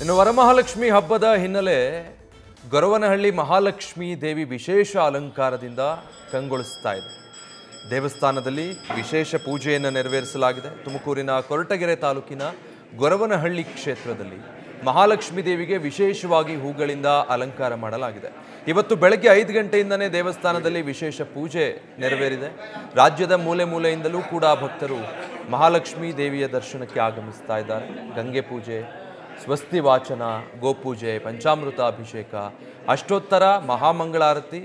ಇನ್ನು ವರಮಹಾಲಕ್ಷ್ಮಿ ಹಬ್ಬದ ಹಿನ್ನೆಲೆ ಗೊರವನಹಳ್ಳಿ ಮಹಾಲಕ್ಷ್ಮಿ ದೇವಿ ವಿಶೇಷ ಅಲಂಕಾರದಿಂದ ಕಂಗೊಳಿಸ್ತಾ ಇದೆ. ದೇವಸ್ಥಾನದಲ್ಲಿ ವಿಶೇಷ ಪೂಜೆಯನ್ನು ನೆರವೇರಿಸಲಾಗಿದೆ. ತುಮಕೂರಿನ ಕೊರಟಗೆರೆ ತಾಲೂಕಿನ ಗೊರವನಹಳ್ಳಿ ಕ್ಷೇತ್ರದಲ್ಲಿ ಮಹಾಲಕ್ಷ್ಮಿ ದೇವಿಗೆ ವಿಶೇಷವಾಗಿ ಹೂಗಳಿಂದ ಅಲಂಕಾರ ಮಾಡಲಾಗಿದೆ. ಇವತ್ತು ಬೆಳಗ್ಗೆ 5 ಗಂಟೆಯಿಂದನೇ ದೇವಸ್ಥಾನದಲ್ಲಿ ವಿಶೇಷ ಪೂಜೆ ನೆರವೇರಿದೆ. ರಾಜ್ಯದ ಮೂಲೆ ಮೂಲೆಯಿಂದಲೂ ಕೂಡ ಭಕ್ತರು ಮಹಾಲಕ್ಷ್ಮಿ ದೇವಿಯ ದರ್ಶನಕ್ಕೆ ಆಗಮಿಸ್ತಾ ಇದ್ದಾರೆ. ಗಂಗೆ ಪೂಜೆ, ಸ್ವಸ್ತಿ ವಾಚನ, ಗೋಪೂಜೆ, ಪಂಚಾಮೃತ ಅಭಿಷೇಕ, ಅಷ್ಟೋತ್ತರ, ಮಹಾಮಂಗಳಾರತಿ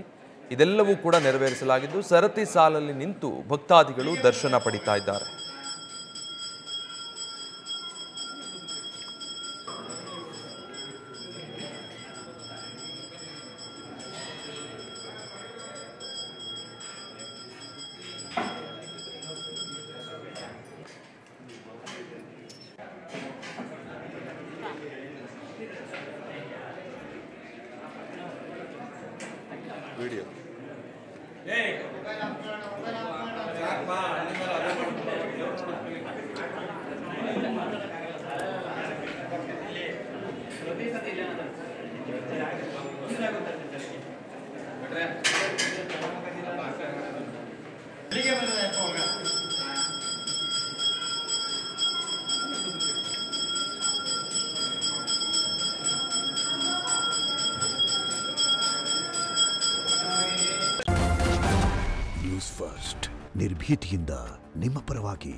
ಇದೆಲ್ಲವೂ ಕೂಡ ನೆರವೇರಿಸಲಾಗಿದ್ದು ಸರತಿ ಸಾಲಲ್ಲಿ ನಿಂತು ಭಕ್ತಾದಿಗಳು ದರ್ಶನ ಪಡಿತಾ ಇದ್ದಾರೆ. ವಿಡಿಯೋ ನ್ಯೂಸ್ ಫಸ್ಟ್ ನಿರ್ಭೀತಿಯಿಂದ ನಿಮ್ಮ ಪರವಾಗಿ.